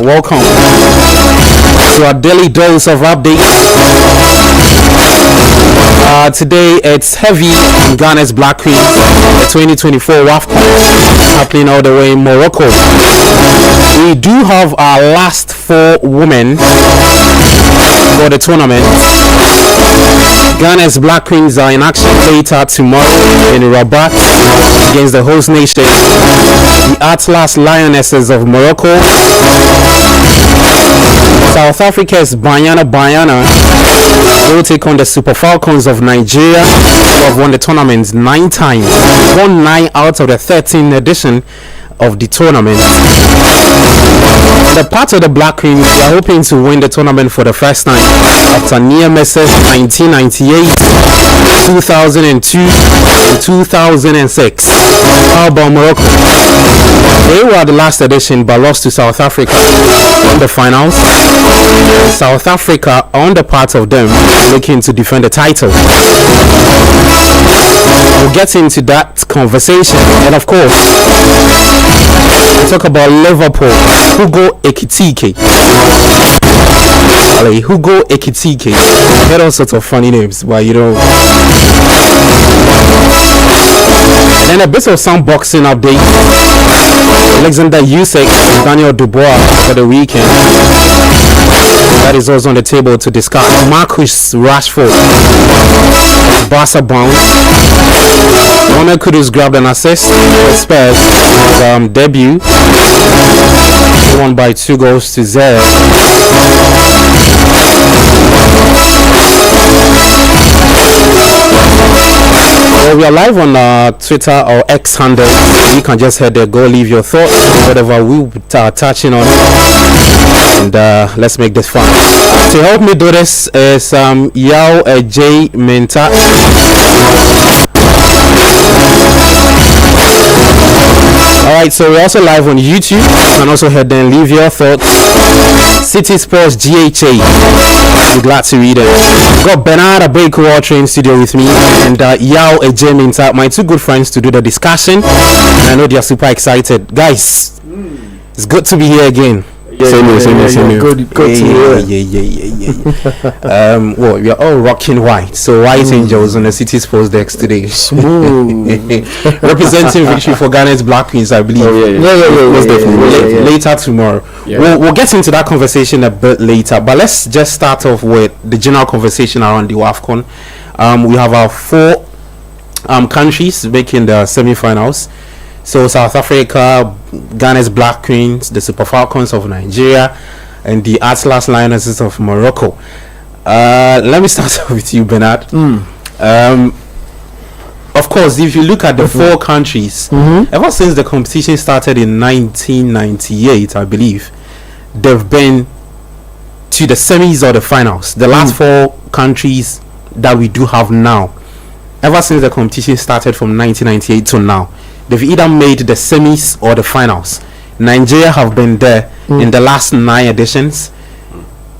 welcome to our daily dose of updates. Today it's heavy in Ghana's Black Queens, the 2024 WAFCON happening all the way in Morocco. We do have our last 4 women for the tournament. Ghana's Black Queens are in action later tomorrow in Rabat against the host nation, the Atlas Lionesses of Morocco. South Africa's Banyana will take on the Super Falcons of Nigeria, who have won the tournament 9 times, won 9 out of the 13th edition of the tournament. The part of the Black Queens, they are hoping to win the tournament for the first time after near misses 1998, 2002 and 2006. How about Morocco? They were the last edition but lost to South Africa in the finals. South Africa, on the part of them, looking to defend the title. We'll get into that conversation, and of course we'll talk about Liverpool. Hugo Ekitike. Hugo Ekitike. Had all sorts of funny names, but you know. And then a bit of some boxing update. Alexander Usyk and Daniel Dubois for the weekend. That is also on the table to discuss. Marcus Rashford, Barca bound. Mohammed Kudus grabbed an assist for Spurs debut. He won by 2-0. Well, we are live on Twitter or X handle. You can just head there, go leave your thoughts, whatever we are touching on, and let's make this fun. To help me do this is Yao J Menta. Alright, so we're also live on YouTube. You can also head there and leave your thoughts. Citi Sports GHA. I'll be glad to read it. I've got Bernard Abeku in studio with me, and Yao J Minta, my 2 good friends, to do the discussion. And I know they are super excited. Guys, it's good to be here again. Same here. Good to hear. Well, we are all rocking white. So white angels on the Citi Sports decks today. Smooth. Representing victory for Ghana's Black Queens, I believe. Later tomorrow. Yeah. We'll get into that conversation a bit later. But let's just start off with the general conversation around the WAFCON. We have our 4 countries making the semi-finals. So South Africa, Ghana's Black Queens, the Super Falcons of Nigeria, and the Atlas Lionesses of Morocco. Let me start off with you, Bernard. Of course, if you look at the 4 countries, ever since the competition started in 1998, I believe, they've been to the semis or the finals. The last 4 countries that we do have now, ever since the competition started from 1998 to now, they've either made the semis or the finals. Nigeria have been there in the last 9 editions.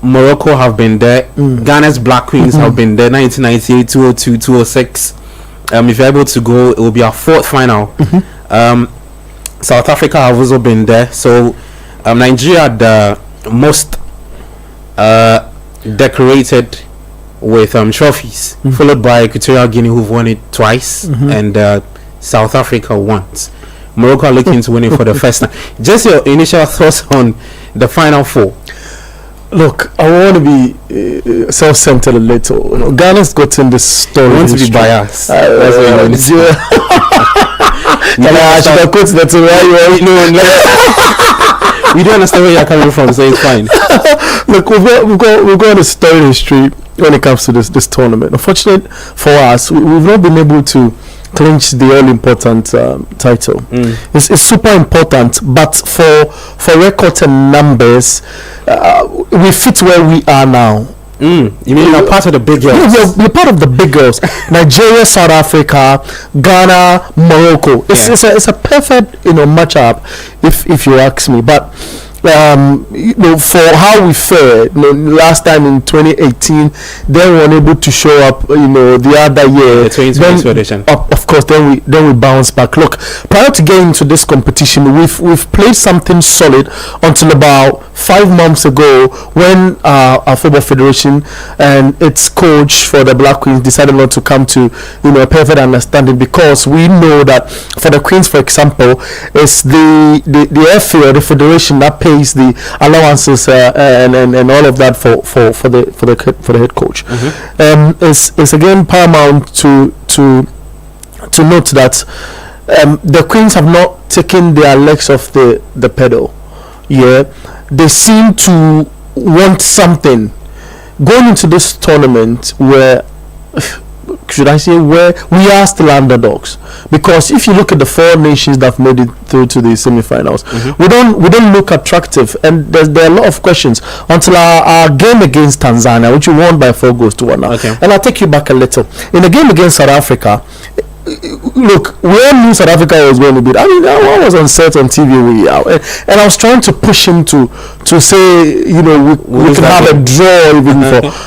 Morocco have been there. Ghana's Black Queens have been there 1998, 2002, 2006. If you're able to go, it will be our 4th final. South Africa have also been there. So Nigeria the most decorated with trophies, followed by Equatorial Guinea, who've won it twice, and South Africa once. Morocco are looking to win it for the first time. Just your initial thoughts on the final 4. Look, I want to be self-centered a little. You know, Ghana's gotten this story. I want to be biased. That's what you want to say. I should have quoted that to we don't understand where you're coming from, so it's fine. Look, we've got a story history when it comes to this tournament. Unfortunately for us, we've not been able to clinch the all-important title. It's super important, but for records and numbers, we fit where we are now. You mean you're part of the big girls? You're part of the big girls. Nigeria, South Africa, Ghana, Morocco. It's a perfect matchup if you ask me. But for how we fared, last time in 2018, they were unable to show up, the other year. The 2020 edition. Of course, then we bounce back. Look, prior to getting into this competition, we've played something solid until about 5 months ago, when our football federation and its coach for the Black Queens decided not to come to a perfect understanding, because we know that for the Queens, for example, it's the FA or the federation that pays the allowances and all of that for the head coach. It's again paramount to note that the Queens have not taken their legs off the pedal. They seem to want something going into this tournament where we are still underdogs, because if you look at the 4 nations that made it through to the semi-finals, we don't look attractive, and there are a lot of questions until our game against Tanzania, which we won by 4-1 now. And I'll take you back a little. In the game against South Africa, look, we all knew South Africa was going to beat. I mean, I was on set on TV and I was trying to push him to say, we can have a draw even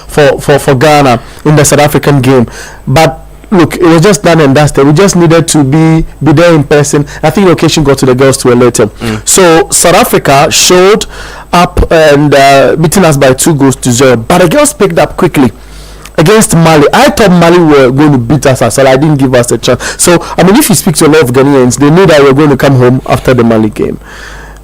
for Ghana in the South African game. But look, it was just done and dusted. We just needed to be there in person. I think the occasion got to the girls too late. So South Africa showed up and beating us by 2-0. But the girls picked up quickly against Mali. I thought Mali were going to beat us, so I didn't give us a chance. So, I mean, if you speak to a lot of Ghanaians, they knew that we were going to come home after the Mali game.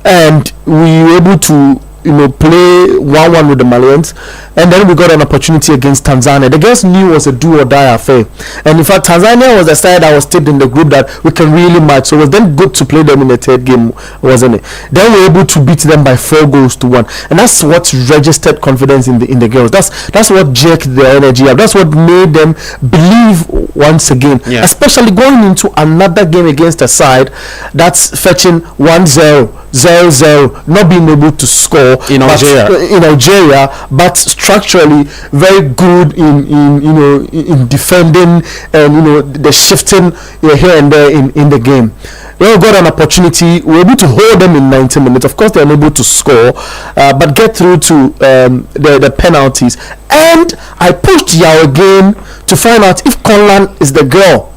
And we were able to play 1-1 with the Malians, and then we got an opportunity against Tanzania. The girls knew it was a do or die affair, and in fact Tanzania was the side that was tipped in the group that we can really match, so it was then good to play them in the third game, wasn't it? Then we were able to beat them by 4-1, and that's what registered confidence in the girls. That's what jerked their energy up. That's what made them believe once again, especially going into another game against a side that's fetching 1-0, 0-0, not being able to score in Algeria, but structurally very good in defending and the shifting here and there in the game. They got an opportunity. We were able to hold them in 90 minutes. Of course, they were unable to score, but get through to the penalties. And I pushed Yao again to find out if Conlan is the girl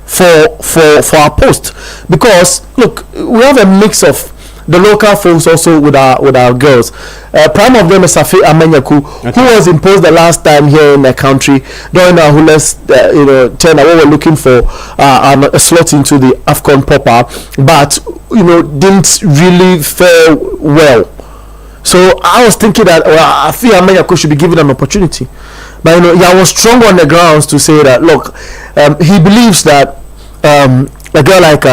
for our post, because look, we have a mix of the local folks also with our girls. Prime of them is Safi Amenyaku, who was imposed the last time here in the country during our Hules turn. We were looking for a slot into the AFCON proper, but didn't really fare well. So I was thinking that Safi Amenyaku should be given an opportunity. But I was strong on the grounds to say that look, he believes that a girl like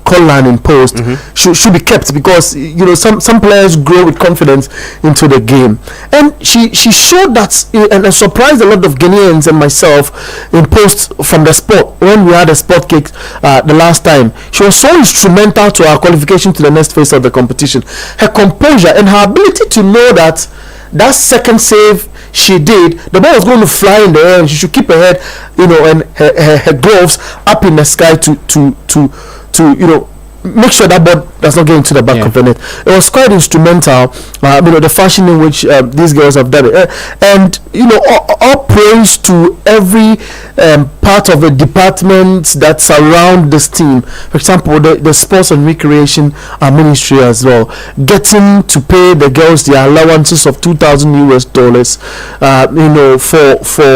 Conlan in post should be kept, because some players grow with confidence into the game, and she showed that and surprised a lot of Ghanaians and myself in post from the sport when we had a sport kick the last time. She was so instrumental to our qualification to the next phase of the competition. Her composure and her ability to know that second save she did, the ball was going to fly in the air, and she should keep her head and her gloves up in the sky to make sure that ball does not get into the back of the net. It was quite instrumental, the fashion in which these girls have done it, and all praise to every part of the departments that surround this team. For example, the sports and recreation ministry as well, getting to pay the girls their allowances of $2,000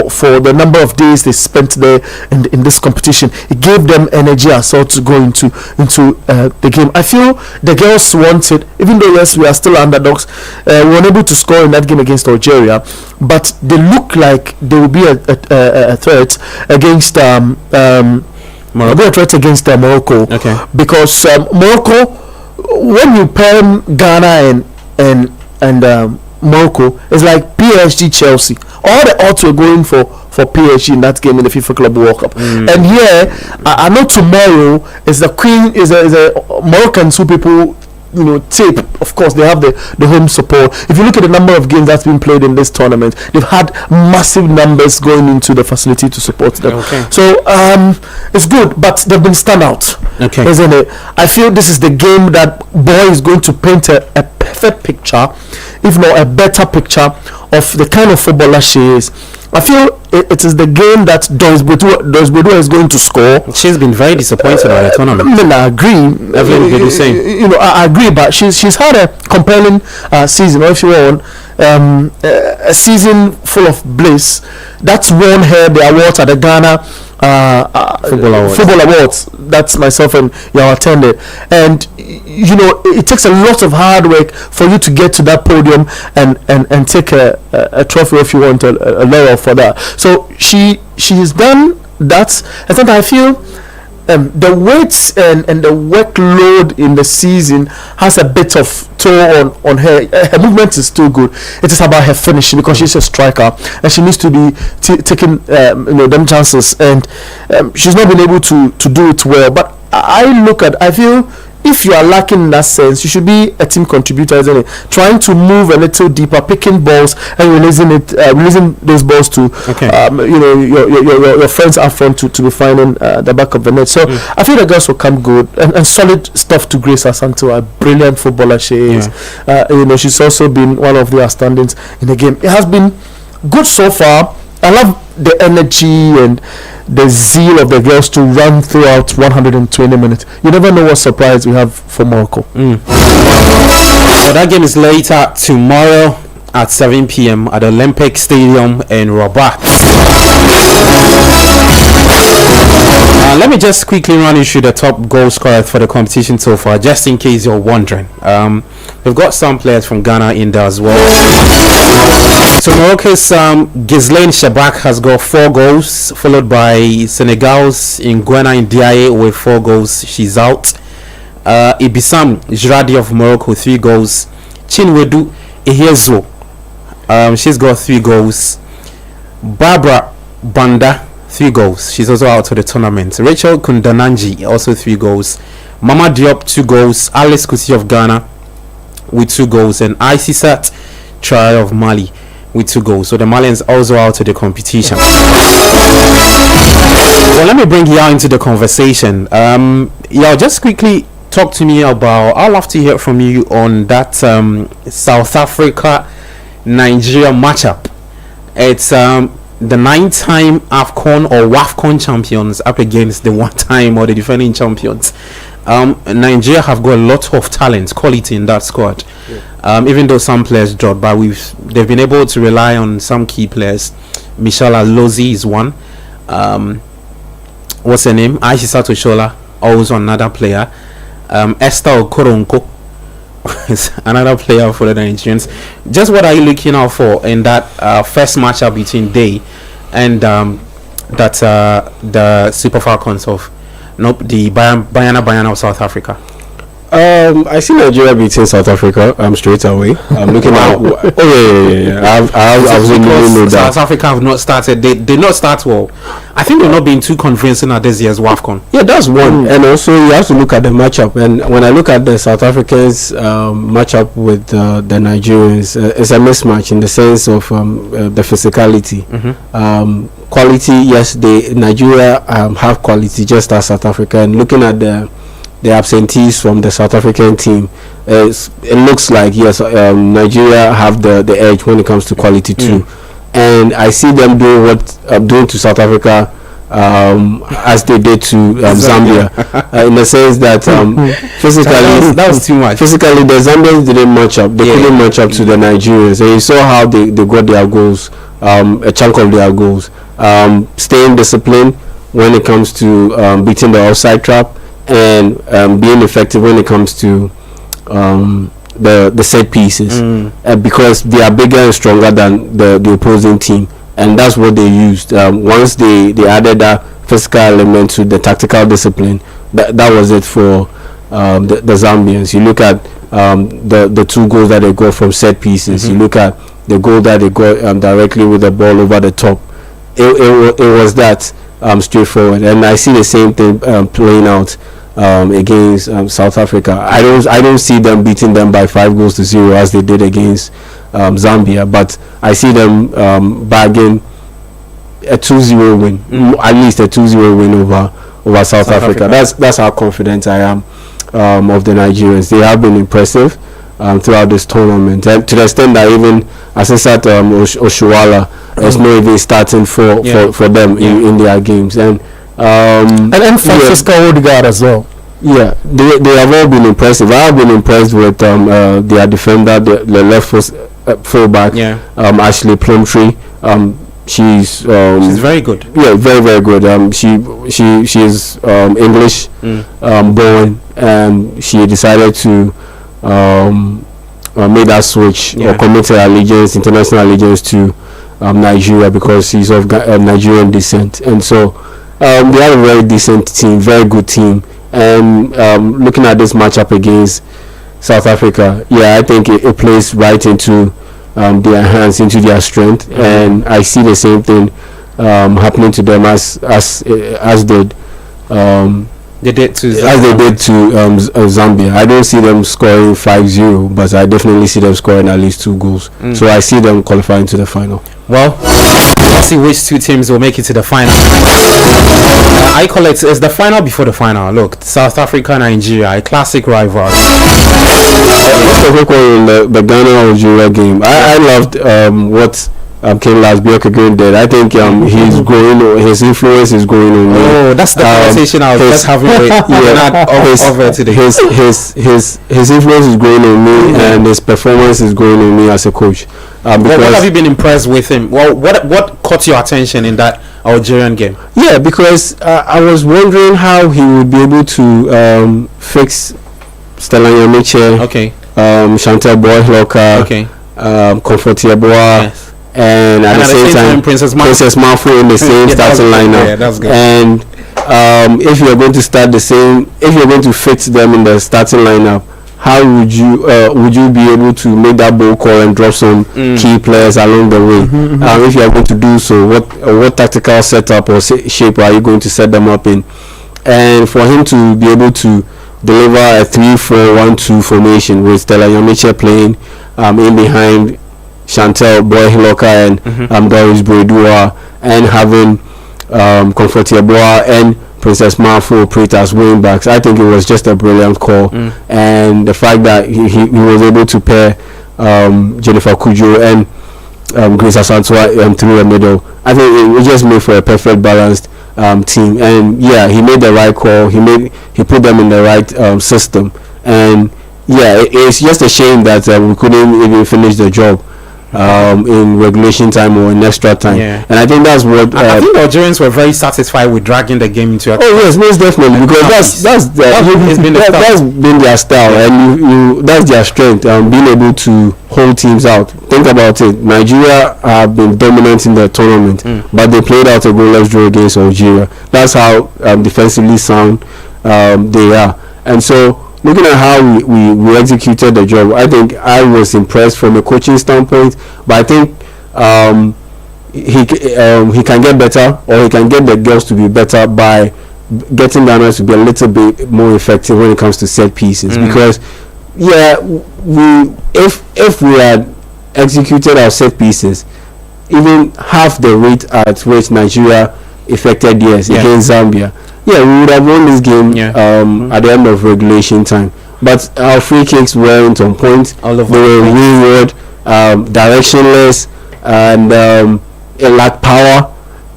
for the number of days they spent there in this competition. It gave them energy as well to go into the game. I feel the girls want it, even though yes, we are still underdogs. We were unable to score in that game against Algeria, but they look like they will be a threat against Morocco. Morocco. Okay. Because Morocco, when you pair Ghana and Morocco, it's like PSG Chelsea. All the odds were going for PSG in that game in the FIFA Club World Cup. And here, I know tomorrow is a Moroccans who people tape. Of course, they have the home support. If you look at the number of games that's been played in this tournament, they've had massive numbers going into the facility to support them. Okay. So it's good, but they've been standout. Okay. Isn't it? I feel this is the game that boy is going to paint a perfect picture, if not a better picture, of the kind of footballer she is. I feel it is the game that Doris Boudou is going to score. She's been very disappointed by the tournament. I agree. Evelyn did the same. I agree, but she's had a compelling season, or if you want, a season full of bliss. That's won her the awards at the Ghana Football Awards. That's myself and Yaw attended, and it takes a lot of hard work for you to get to that podium and take a trophy, if you want, a laurel for that. So she has done that. I think I feel the weights and the workload in the season has a bit of toll on her. Her movement is still good. It is about her finishing, because she's a striker and she needs to be taking them chances, and she's not been able to do it well. But I feel if you are lacking in that sense, you should be a team contributor, isn't it? Trying to move a little deeper, picking balls and releasing those balls to your friends up front to be finding the back of the net. So I feel the girls will come good and solid stuff to grace us until a brilliant footballer she is. She's also been one of the outstandings in the game. It has been good so far. I love the energy and the zeal of the girls to run throughout 120 minutes. You never know what surprise we have for Morocco. Well, that game is later tomorrow at 7 p.m. at the Olympic Stadium in Rabat. Let me just quickly run you through the top goal scorers for the competition so far, just in case you're wondering. We've got some players from Ghana in there as well. So Morocco's Ghislaine Shabak has got 4 goals, followed by Senegal's Nguena Ndiaye with 4 goals. She's out. Ibissam Jiradi of Morocco, 3 goals. Chinwedu Ihiezo, she's got 3 goals. Barbara Banda, 3 goals. She's also out of the tournament. Rachel Kundananji, also 3 goals. Mama Diop, 2 goals. Alice Kusi of Ghana with 2 goals, and Aissat Traoré of Mali with 2 goals. So the Malians also out of the competition. Well, let me bring you into the conversation. Just quickly talk to me about, I'd love to hear from you on that South Africa Nigeria matchup. It's the 9-time AFCON or WAFCON champions up against the 1-time or the defending champions. Nigeria have got a lot of talent, quality in that squad. Even though some players dropped, but they've been able to rely on some key players. Michelle Alozi is one. What's her name? Aisha Toshola, also another player. Esther Okoronko is another player for the Nigerians. Just what are you looking out for in that first matchup between Day and the Super Falcons of the Bayana of South Africa? I see Nigeria beating South Africa straight away. I'm looking at South Africa have not started. They did not start well. I think they're not being too convincing at this year's WAFCON. Yeah, that's one. And also you have to look at the matchup. And when I look at the South Africans matchup with the Nigerians, it's a mismatch in the sense of the physicality. Quality, yes, Nigeria have quality just as South Africa. And looking at the absentees from the South African team, it looks like yes, Nigeria have the edge when it comes to quality too. And I see them doing what doing to South Africa as they did to Zambia, in the sense that physically that was too much. Physically, the Zambians didn't match up. They couldn't match up to the Nigerians, and you saw how they got their goals, a chunk of their goals. Staying disciplined when it comes to beating the offside trap, and being effective when it comes to the set pieces, because they are bigger and stronger than the opposing team, and that's what they used. Once they added that physical element to the tactical discipline, that was it for the Zambians. You look at the 2 goals that they got from set pieces. You look at the goal that they got directly with the ball over the top. It was that straightforward, and I see the same thing playing out against South Africa. I don't see them beating them by 5-0 as they did against Zambia, but I see them bagging a 2-0 win, at least a 2-0 win over South Africa. That's how confident I am of the Nigerians. They have been impressive. throughout this tournament, and to the extent that even Asisat Oshuala is not even starting for them in their games, and Francisco Odegaard as well. Yeah, they have all been impressive. I have been impressed with their defender, the left fullback, Ashley Plumtree. She's very good. Yeah, very very good. She's English born, and she decided to make that switch or commit her international allegiance to Nigeria because she's of Nigerian descent, and so they have a very decent team, very good team. And looking at this matchup against South Africa, I think it plays right into their hands, into their strength, and I see the same thing happening to them as did they did to Zambia. I don't see them scoring 5-0, but I definitely see them scoring at least 2 goals. So I see them qualifying to the final. Well, let's see which 2 teams will make it to the final. I call it's the final before the final. Look, South Africa, Nigeria, a classic rival. The Ghana Algeria game. I loved what Ken Lasbiak again did. I think he's growing. His influence is growing on me. Oh, that's the conversation I was just having with over today. His influence is growing on me, and his performance is growing on me as a coach. What have you been impressed with him? Well, what caught your attention in that Algerian game? Yeah, because I was wondering how he would be able to fix Stella Yamiche, Chantal Boy-Hloka, Comfort Yeboah, and at the same time Princess Malfoy in the same starting lineup. Yeah, that's good. And if you're going to start the same, if you're going to fix them in the starting lineup, how would you be able to make that ball call and drop some key players along the way? If you are going to do so, what tactical setup or shape are you going to set them up in? And for him to be able to deliver a 3-4-1-2 formation with Stella Yamiche playing in behind Chantel Boy-Hloka and Doris Boydua, and having Comfort Yeboah and Princess Malfoy operate as wing backs, I think it was just a brilliant call. And the fact that he was able to pair Jennifer Kujo and Grace Asantwa through the middle, I think it just made for a perfect balanced team. And he made the right call. He put them in the right system. And it's just a shame that we couldn't even finish the job in regulation time or in extra time. And I think that's what I think the Algerians were very satisfied with dragging the game into extra time. Yes, most definitely, because that's been their style, and that's their strength, being able to hold teams out. Think about it. Nigeria have been dominant in the tournament, but they played out a goalless draw against Algeria. That's how defensively sound they are. And so looking at how we executed the job, I think I was impressed from a coaching standpoint. But I think he can get better, or he can get the girls to be better by getting Ghana to be a little bit more effective when it comes to set pieces. Because if we had executed our set pieces even half the rate at which Nigeria effected theirs against Zambia, we would have won this game at the end of regulation time. But our free kicks weren't on point. They were wayward, directionless, and it lacked power.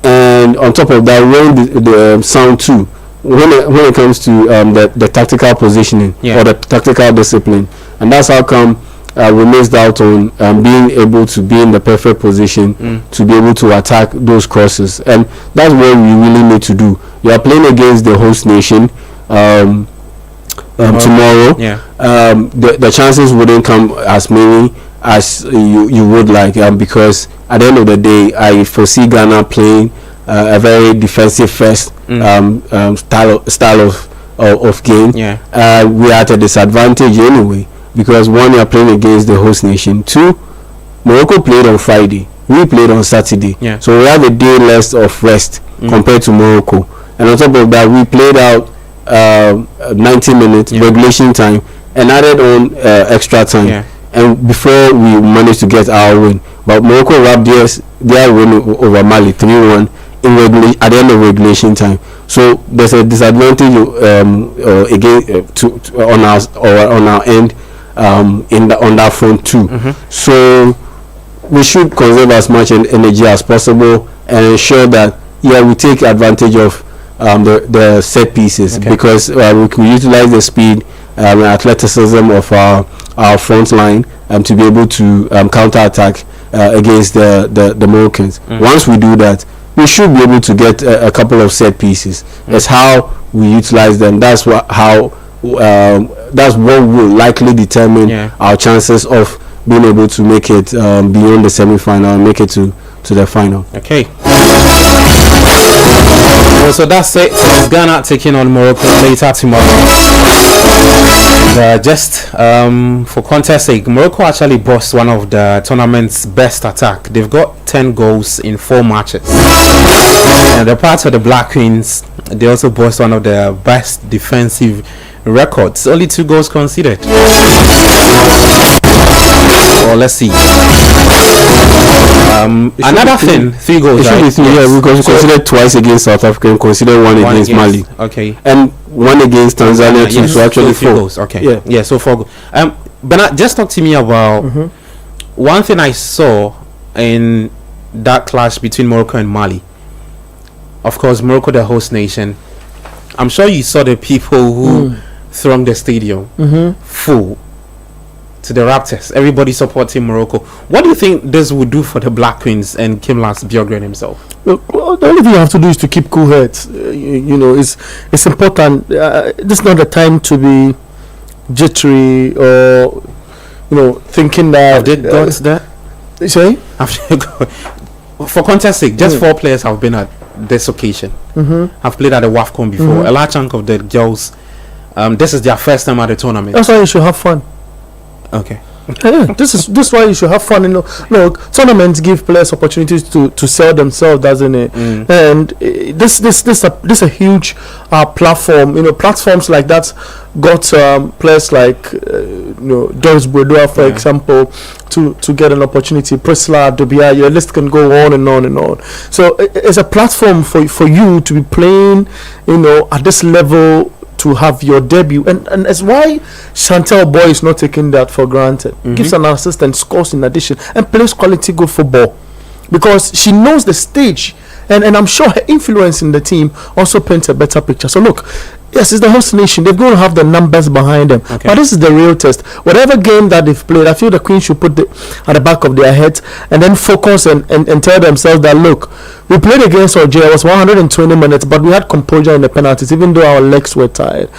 And on top of that, when the sound too, when it comes to the tactical positioning or the tactical discipline. And that's how come we missed out on being able to be in the perfect position to be able to attack those crosses. And that's what we really need to do. You are playing against the host nation tomorrow. The chances wouldn't come as many as you would like, because at the end of the day, I foresee Ghana playing a very defensive first style of game. We are at a disadvantage anyway, because one, you are playing against the host nation. Two, Morocco played on Friday. We played on Saturday. So we have a day less of rest compared to Morocco. And on top of that, we played out 90 minutes regulation time and added on extra time. And before we managed to get our win, but Morocco wrapped their win over Mali 3-1 at the end of regulation time. So there's a disadvantage again on our end on that front too. So we should conserve as much energy as possible and ensure that we take advantage of the set pieces, because we can utilize the speed and athleticism of our front line to be able to counter attack against the Moroccans. Once we do that, we should be able to get a couple of set pieces. That's how we utilize them. That's what will likely determine our chances of being able to make it beyond the semi-final and make it to the final. Okay. Well, so that's it. So it's Ghana taking on Morocco later tomorrow. Just for context sake, Morocco actually boasts one of the tournament's best attack. They've got 10 goals in 4 matches. And they're part of the Black Queens. They also boast one of the best defensive records. Only 2 goals conceded. Well, let's see. Another thing, 3 goals. It should be 3. Yeah, we considered twice against South Africa and considered one against Mali. Okay. And one against Tanzania too. So actually 4 goals. Okay. Yeah. So 4 goals. But just talk to me about one thing I saw in that clash between Morocco and Mali. Of course, Morocco, the host nation. I'm sure you saw the people who thronged the stadium full to the Raptors. Everybody supporting Morocco. What do you think this would do for the Black Queens and Kimlas Bjorgren himself? Well, the only thing you have to do is to keep cool heads. It's important. This is not the time to be jittery or thinking that. Have they got that? Sorry? For context sake, just 4 players have been at this occasion. Have played at the WAFCON before. A large chunk of the girls, this is their first time at the tournament. That's why you should have fun. Okay. This is why you should have fun. Tournaments give players opportunities to sell themselves, doesn't it? And this a huge platform. Platforms like that got players like Doris Boudouin, for example, to get an opportunity. Priscilla, Dubois, your list can go on and on and on. So it's a platform for you to be playing, at this level, to have your debut, and that's why Chantel Boy is not taking that for granted. Gives an assist and scores in addition, and plays quality good football because she knows the stage, and I'm sure her influence in the team also paints a better picture. So look, yes, it's the host nation. They're going to have the numbers behind them, but this is the real test. Whatever game that they've played, I feel the Queens should put at the back of their heads and then focus and tell themselves that, look, we played against Algeria. It was 120 minutes, but we had composure in the penalties, even though our legs were tired.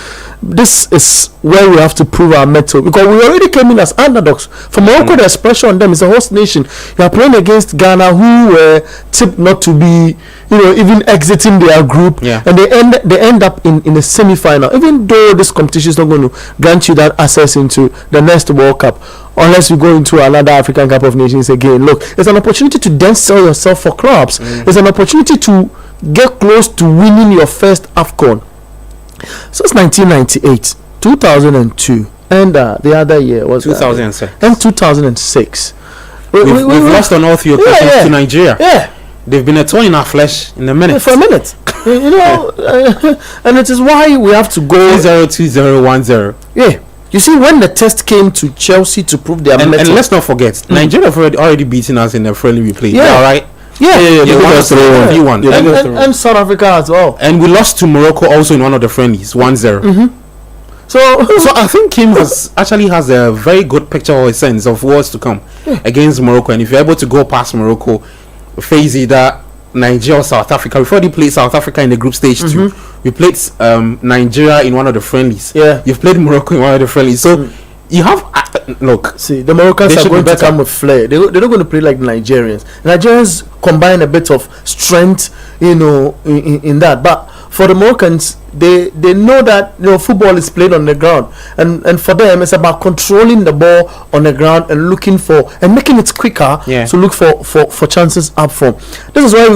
This is where we have to prove our mettle, because we already came in as underdogs. For Morocco, there's pressure on them. It's a host nation. You are playing against Ghana, who were tipped not to be, even exiting their group, and they end up in a semi-final. Even though this competition is not going to grant you that access into the next World Cup, unless you go into another African Cup of Nations again. Look, it's an opportunity to then sell yourself for clubs. It's an opportunity to get close to winning your first AFCON. Since 1998, 2002, and the other year was 2006. And 2006. We've lost on all 3 occasions to Nigeria. Yeah. They've been a thorn in our flesh in a minute. For a minute. And it is why we have to go 2-0, 2-0, 1-0. Yeah. You see, when the test came to Chelsea to prove their mettle, and let's not forget, Nigeria have already beaten us in the friendly we played. Yeah, right. Yeah. Won. And South Africa as well. And we lost to Morocco also in one of the friendlies, 1-0. So I think Kim has a very good picture or a sense of what's to come against Morocco. And if you're able to go past Morocco, face either Nigeria or South Africa. We've already played South Africa in the group stage too. We played Nigeria in one of the friendlies. Yeah, you've played Morocco in one of the friendlies. So you have look. See, the Moroccans are going to come with flair. They're not going to play like the Nigerians. Nigerians combine a bit of strength, in that. But for the Moroccans, they know that football is played on the ground, and for them it's about controlling the ball on the ground and looking for and making it quicker to look for chances up front. This is why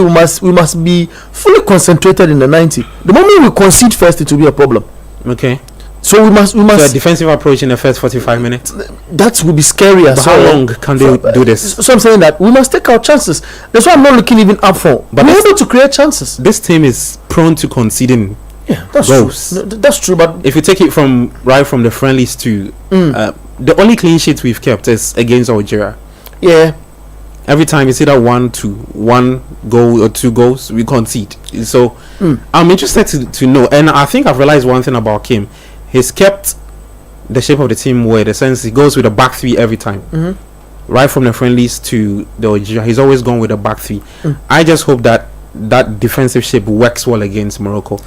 we must be fully concentrated in the 90. The moment we concede first, it will be a problem. Okay. So we must. So a defensive approach in the first 45 minutes. That will be scarier. But how long can they do this? So I'm saying that we must take our chances. That's why I'm not looking even up front. But we're able to create chances. This team is prone to conceding. Yeah, that's goals. True. That's true. But if you take it from the friendlies to the only clean sheet we've kept is against Algeria. Yeah. Every time it's either 1 goal or 2 goals, we concede. So I'm interested to know. And I think I've realized one thing about Kim. He's kept the shape of the team where, in the sense, he goes with a back three every time. Right from the friendlies to the Algeria, he's always gone with a back three. I just hope that defensive shape works well against Morocco,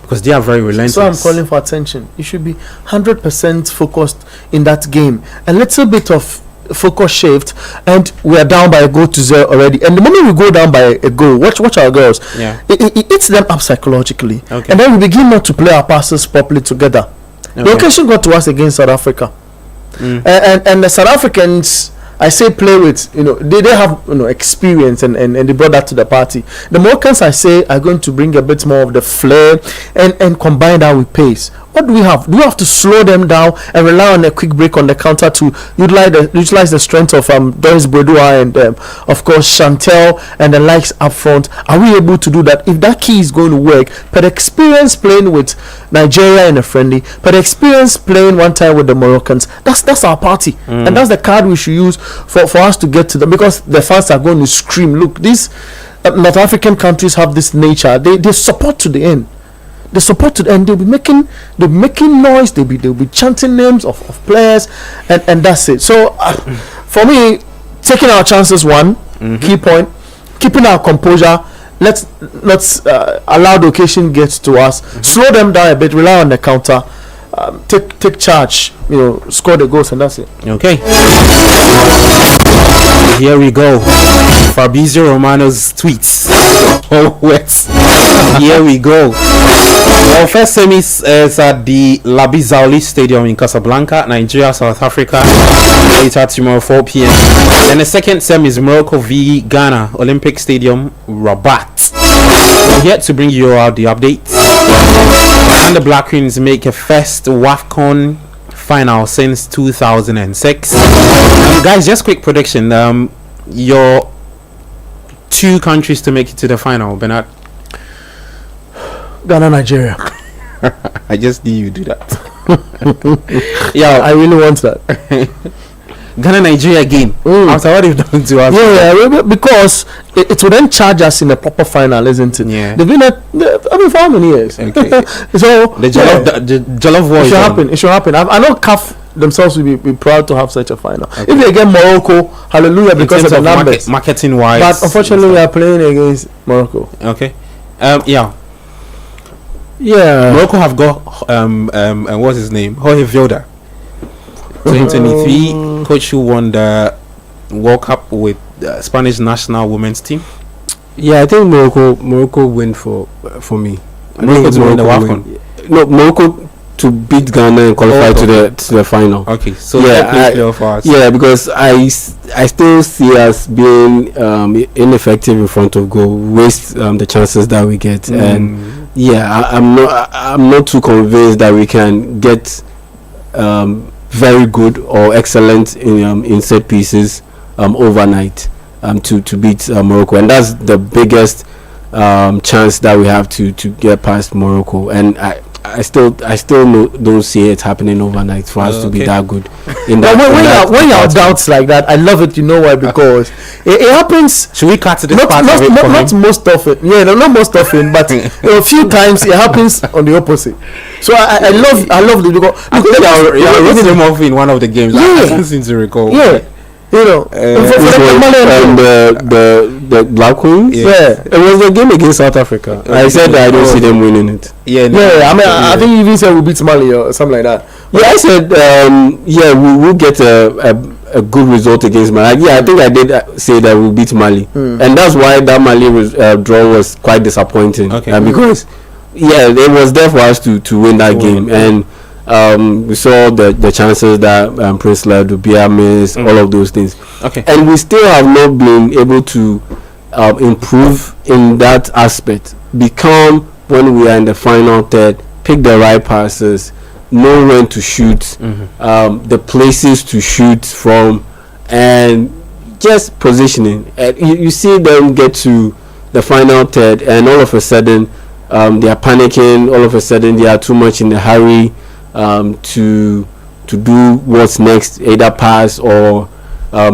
because they are very relentless. So I'm calling for attention. You should be 100% focused in that game. A little bit of focus shift, and we are down by a goal to 0 already. And the moment we go down by a goal, watch our girls. Yeah. It eats them up psychologically. Okay. And then we begin not to play our passes properly together. Okay. The occasion got to us against South Africa. And the South Africans, I say, play with, they have experience, and they brought that to the party. The Moroccans, I say, are going to bring a bit more of the flair and combine that with pace. What do we have? Do we have to slow them down and rely on a quick break on the counter to utilize the strength of Doris Bredua and of course Chantel and the likes up front? Are we able to do that? If that key is going to work, per experience playing with Nigeria in a friendly, per experience playing one time with the Moroccans, that's our party, and that's the card we should use for us to get to them, because the fans are going to scream. Look, these North African countries have this nature. They support to the end. They support to the end. They'll be making noise. They'll be chanting names of players, and that's it. So for me, taking our chances, key point, keeping our composure. Let's allow the occasion get to us. Slow them down a bit. Rely on the counter. Take charge. Score the goals, and that's it. Okay. Here we go. Fabrizio Romano's tweets. Oh, wait. Here we go. Our first semis is at the Labi Zauli Stadium in Casablanca, Nigeria, South Africa. Later tomorrow, 4 p.m. Then the second semi is Morocco v Ghana, Olympic Stadium, Rabat. We're here to bring you all the updates. And the Black Queens make a first WAFCON final since 2006. Guys, just quick prediction. Your 2 countries to make it to the final, Bernard. Ghana, Nigeria. I just knew you do that. Yeah, I really want that. Ghana, Nigeria again. After what they've done to us. Yeah, because it will then charge us in a proper final, isn't it? Yeah. They've been for how many years? Okay. So the Jollof War. It should happen. I know CAF themselves will be proud to have such a final. Okay. If they get Morocco, hallelujah, because of the numbers. Marketing wise. But unfortunately, we are playing against Morocco. Okay. Yeah. Morocco have got what's his name? Jorge Vilda. 2023 coach who won the World Cup with the Spanish national women's team. Yeah, I think Morocco win for me. Morocco to win the WAFCON. No, Morocco to beat Ghana and qualify to the final. Okay, so because I still see us being ineffective in front of goal, waste the chances that we get, and I'm not too convinced that we can get very good or excellent in set pieces overnight to beat Morocco, and that's the biggest chance that we have to get past Morocco, and I still don't see it happening overnight for us to be that good. When you have doubts like that, I love it. You know why? Because it happens. Should we cut to this part of it? Not most often. Yeah, not most often, but a few times it happens on the opposite. So I love it because I think I wrote them off in one of the games. I don't seem to recall. Yeah. The Black Queens. Yeah, it was the game against South Africa. I said that I don't see them winning it. I think you even said we beat Mali or something like that. Yeah, I said we will get a good result against Mali. I think I did say that we'll beat Mali, and that's why that Mali draw was quite disappointing. Because it was there for us to win that game, and we saw the chances that Prince Dubia missed, all of those things. Okay. And we still have not been able to improve in that aspect. Become, when we are in the final third, pick the right passes, know when to shoot, the places to shoot from, and just positioning. You see them get to the final third, and all of a sudden they are panicking. All of a sudden they are too much in a hurry to do what's next, either pass or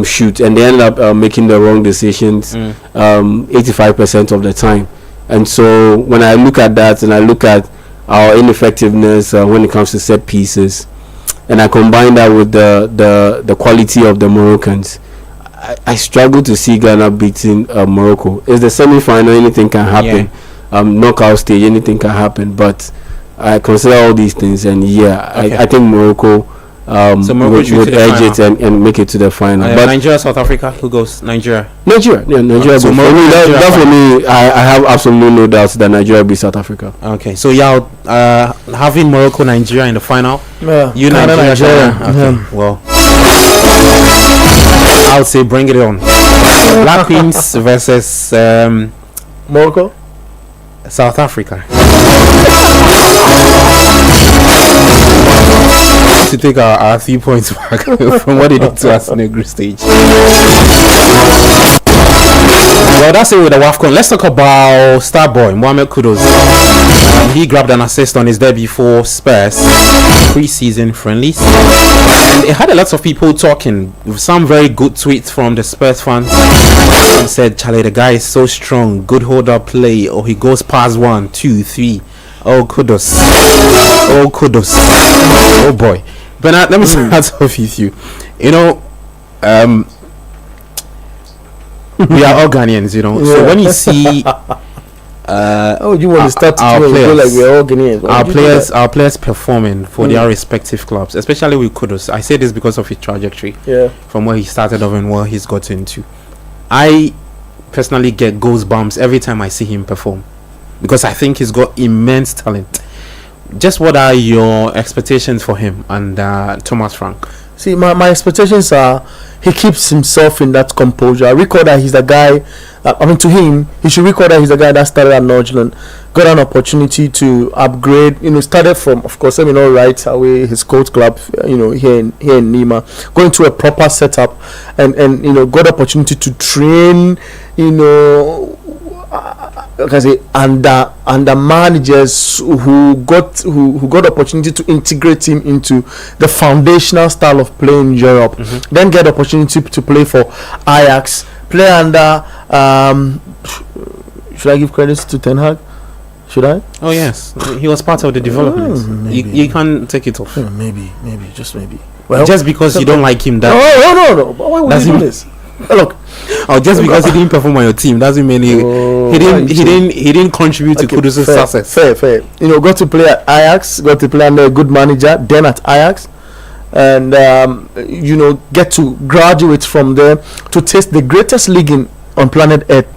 shoot, and they end up making the wrong decisions 85% of the time. And so when I look at that, and I look at our ineffectiveness when it comes to set pieces, and I combine that with the quality of the Moroccans, I struggle to see Ghana beating Morocco. It's the semi-final, anything can happen. Knockout stage, anything can happen. But I consider all these things, and I think Morocco would edge it and make it to the final. But Nigeria, South Africa, who goes? Nigeria. Nigeria. So that for me, I have absolutely no doubts that Nigeria beat South Africa. Okay, so having Morocco, Nigeria in the final. Yeah, you Nigeria. Okay, well, I would say bring it on. Black Queens versus Morocco, South Africa. To take our 3 points back from what they did to us in the group stage. Well, that's it with the WAFCON. Let's talk about star boy Mohammed Kudus. He grabbed an assist on his debut for Spurs pre-season friendlies, and it had a lot of people talking. Some very good tweets from the Spurs fans and said, "Charlie, the guy is so strong, good hold-up play, or he goes past 1, 2, 3. Oh, Kudus. Oh, Kudus. Oh boy." Bernard, let me start off with you. You know, we are all Ghanaians, you know. So when you see you want to start our players, like we're all Ghanaians. Our players performing for their respective clubs, especially with Kudus. I say this because of his trajectory, from where he started off and where he's got into. I personally get goosebumps every time I see him perform, because I think he's got immense talent. Just what are your expectations for him and Thomas Frank? See, my expectations are he keeps himself in that composure. I record that he's the guy. To him, he should record that he's the guy that started at Nordjylland, got an opportunity to upgrade. Started from, of course, right away his coach club, here in Nima, going to a proper setup, and got opportunity to train, under managers who got opportunity to integrate him into the foundational style of play in Europe. Then get opportunity to play for Ajax, play under should I give credits to Ten Hag? Should I? Oh yes, he was part of the development. You can't take it off. Maybe, just maybe. Well, just because you don't like him, that no. Why would you do this? Look, just because he didn't perform on your team doesn't mean he didn't contribute to Kudus' success. Fair. Got to play at Ajax, got to play under a good manager, then at Ajax, and get to graduate from there to taste the greatest league on planet Earth,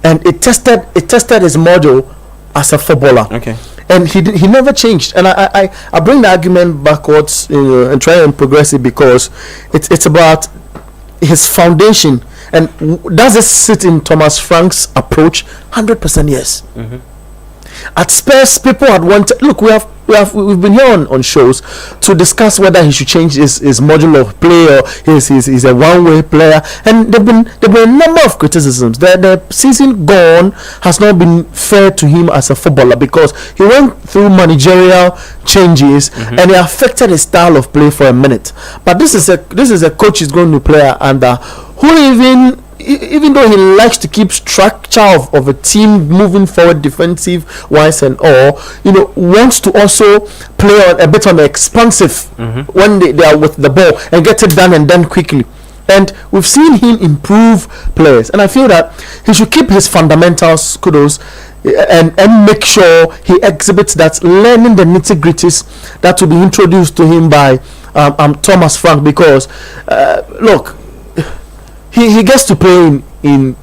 and it tested his model as a footballer. Okay. And he never changed, and I bring the argument backwards, and try and progress it, because it's about his foundation. And does it sit in Thomas Frank's approach? 100% yes. At Spurs, people had wanted. Look, we've been here on shows to discuss whether he should change his module of play, or he's a one-way player. And there've been a number of criticisms. The season gone has not been fair to him as a footballer, because he went through managerial changes and it affected his style of play for a minute. But this is a coach he's going to play under, who even though he likes to keep structure of a team moving forward, defensive wise and all, wants to also play a bit on the expansive when they are with the ball and get it done and done quickly. And we've seen him improve players, and I feel that he should keep his fundamentals, Kudos, and make sure he exhibits that, learning the nitty-gritties that will be introduced to him by Thomas Frank, because look, he gets to play in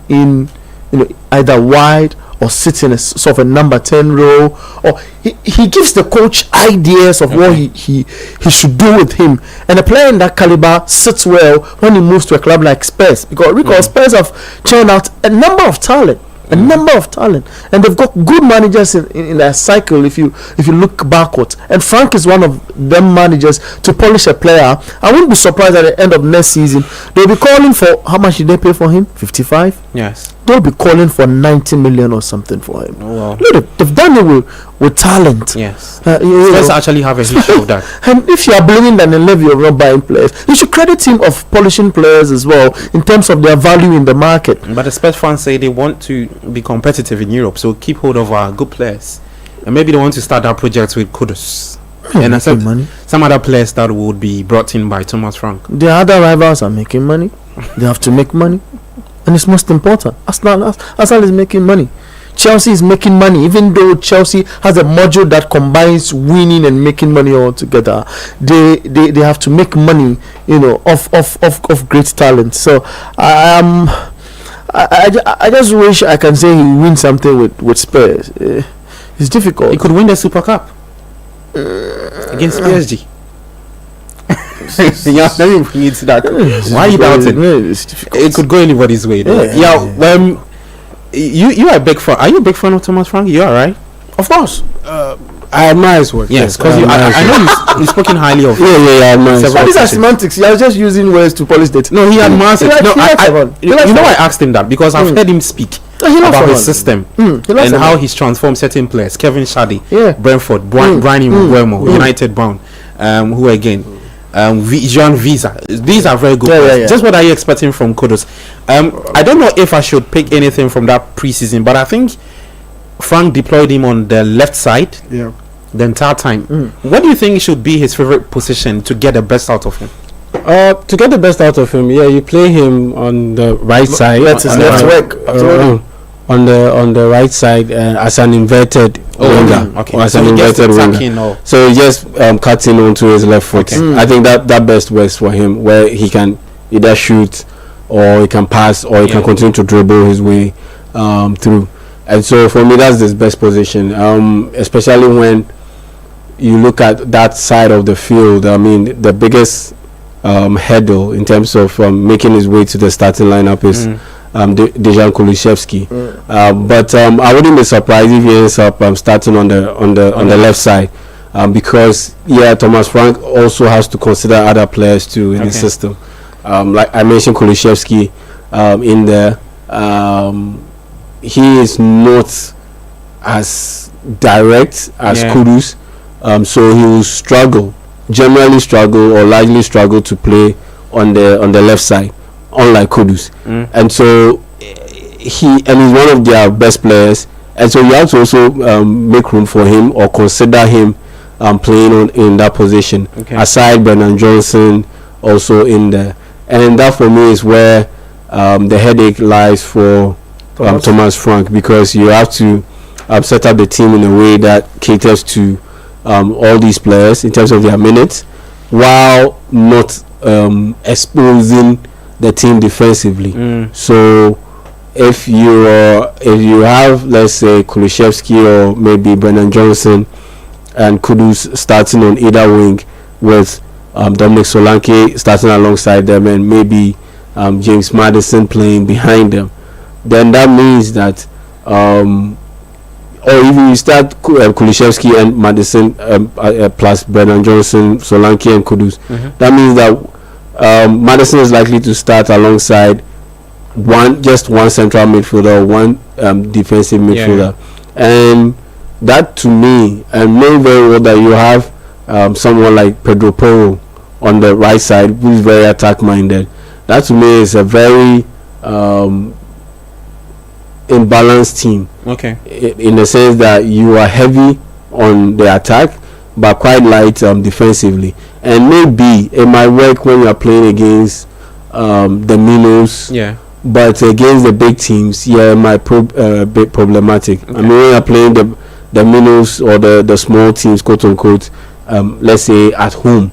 either wide or sit in a sort of a number 10 role, or he gives the coach ideas of what he should do with him. And a player in that caliber sits well when he moves to a club like Spurs, because Spurs have churned out a number of talent, and they've got good managers in their cycle. If you look backwards, and Frank is one of them managers to polish a player. I wouldn't be surprised at the end of next season they'll be calling for, how much did they pay for him? 55. Yes. they'll be calling for 90 million or something for him. Oh, wow. Look, they've done it with talent. Yes. Let's actually have a history of that. And if you are blaming Daniel Levy of not buying players, you should credit him of polishing players as well in terms of their value in the market. But the Spurs fans say they want to be competitive in Europe, so keep hold of our good players. And maybe they want to start that project with Kudus. And some other players that would be brought in by Thomas Frank. The other rivals are making money. They have to make money. And it's most important. Arsenal is making money. Chelsea is making money. Even though Chelsea has a module that combines winning and making money all together, they have to make money, of great talent. So I just wish I can say he wins something with Spurs. It's difficult. He could win the Super Cup against PSG. Let me bring you to that. Why are you doubting? It could go anybody's way. You are a big fan. Are you a big fan of Thomas Frank? You are, right? Of course. I admire his work. Yes, because I know you've spoken highly of. I admire. These are semantics. You are just using words to polish it. No, he admires it. I asked him that because I've heard him speak about his system and how he's transformed certain players. Kevin Shaddy, Brentford, Brian Mbeumo, United Bound, who again, Jean Visa. These are very good players. Just what are you expecting from Kudus? I don't know if I should pick anything from that preseason, but I think Frank deployed him on the left side the entire time. What do you think should be his favorite position to get the best out of him? To get the best out of him, you play him on the right side. That's his left wing. On the right side as an inverted winger. Okay. Or as an inverted winger. So he just cutting onto his left foot. I think that best works for him, where he can either shoot or he can pass or he can continue to dribble his way through. And so for me, that's his best position, especially when you look at that side of the field. I mean, the biggest hurdle in terms of making his way to the starting lineup is Dejan Kulusevski. But I wouldn't be surprised if he ends up starting on the left side, because Thomas Frank also has to consider other players too in the system. Like I mentioned, Kulusevski in there. He is not as direct as Kudus, so he will generally struggle or largely struggle to play on the left side, unlike Kudus. And so he's one of their best players, and so you have to also make room for him or consider him playing in that position, aside Brennan Johnson also in there. And that for me is where the headache lies for Thomas Frank, because you have to set up the team in a way that caters to all these players in terms of their minutes, while not exposing the team defensively. So if you have, let's say, Kulusevski or maybe Brennan Johnson and Kudus starting on either wing with Dominic Solanke starting alongside them and maybe James Maddison playing behind them, then that means that or even you start Kulusevski and Maddison plus Brennan Johnson, Solanke and Kudus, that means that Maddison is likely to start alongside one central midfielder, one defensive midfielder. And that, to me, and knowing very well that you have someone like Pedro Porro on the right side who is very attack minded, that to me is a very imbalanced team. In the sense that you are heavy on the attack but quite light defensively. And maybe it might work when you are playing against the minnows, but against the big teams, it might be problematic. I mean, when you are playing the minnows or the small teams, quote unquote, let's say at home,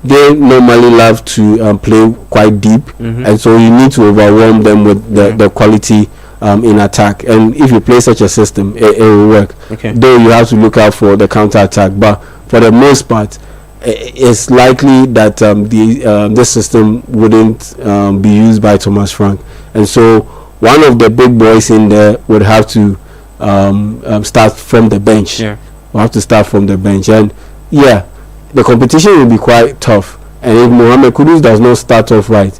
they normally love to play quite deep, and so you need to overwhelm them with the quality in attack. And if you play such a system, it will work. Though you have to look out for the counter attack, but for the most part, it's likely that this system wouldn't be used by Thomas Frank. And so one of the big boys in there would have to start from the bench. We'll have to start from the bench. And the competition will be quite tough. And if Mohammed Kudus does not start off right,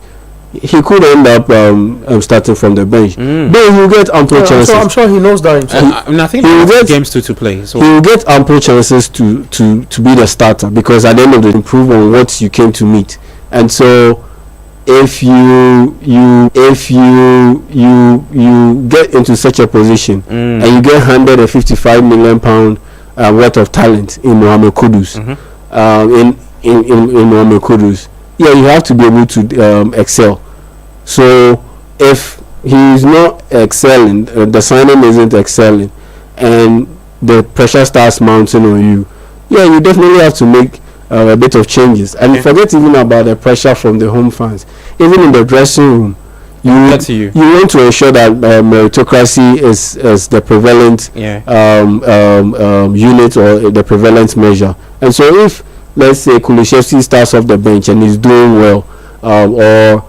he could end up starting from the bench. But he will get ample chances. I'm sure he knows that himself. I think he will get games to play. So he will get ample chances to be the starter, because at the end of the day, improve on what you came to meet. And so if you get into such a position and you get handed a 55 million pound worth of talent in Mohammed Kudus, in Mohammed Kudus, you have to be able to excel. So if he is not excelling, the signing isn't excelling, and the pressure starts mounting on you, you definitely have to make a bit of changes. And forget even about the pressure from the home fans. Even in the dressing room, you want to ensure that meritocracy is the prevalent unit or the prevalent measure. And so if, let's say, Kulusevski starts off the bench and is doing well, or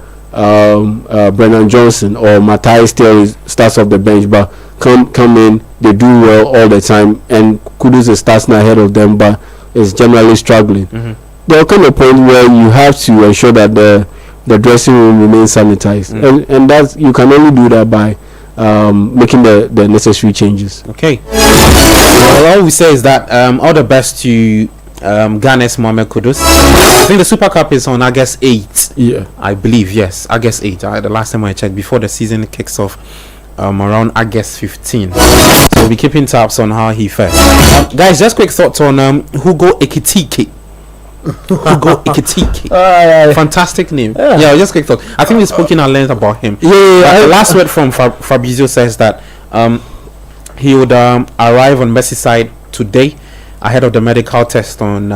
Brennan Johnson or Matai still starts off the bench, but come in, they do well all the time, and Kudus is starting ahead of them, but is generally struggling. There will come a point where you have to ensure that the dressing room remains sanitized, and that you can only do that by making the necessary changes. Okay. Well, all we say is that all the best to Ghana's Mohammed Kudus. I think the Super Cup is on August 8. I believe, yes, August 8. The last time I checked, before the season kicks off, around August 15. So we'll be keeping tabs on how he fares. Guys, just quick thoughts on Hugo Ekitike. Hugo Ekitike. Fantastic name. Just quick thought. I think we've spoken at length about him. The last word from Fabrizio says that he would arrive on Merseyside today ahead of the medical test on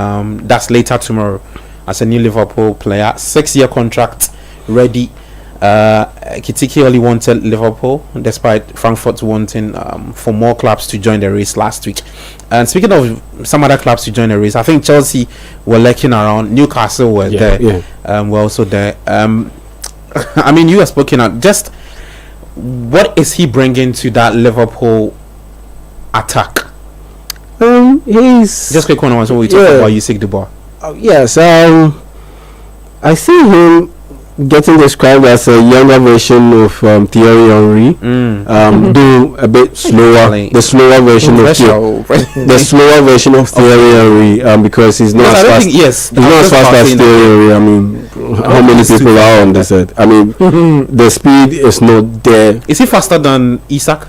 that's later tomorrow, as a new Liverpool player. 6-year contract ready. Ekitike only wanted Liverpool, despite Frankfurt wanting for more clubs to join the race last week. And speaking of some other clubs to join the race, I think Chelsea were lurking around, Newcastle were there, were also there. I mean, you have spoken out. Just what is he bringing to that Liverpool attack? He's just quick one. So we talk about Usyk Dubois. Yes, I see him getting described as a younger version of Thierry Henry, do a bit slower, the slower version of Thierry Henry, because he's not as fast. He's not as fast as Thierry Henry. I mean, how many people are on the set? I mean, the speed is not there. Is he faster than Usyk?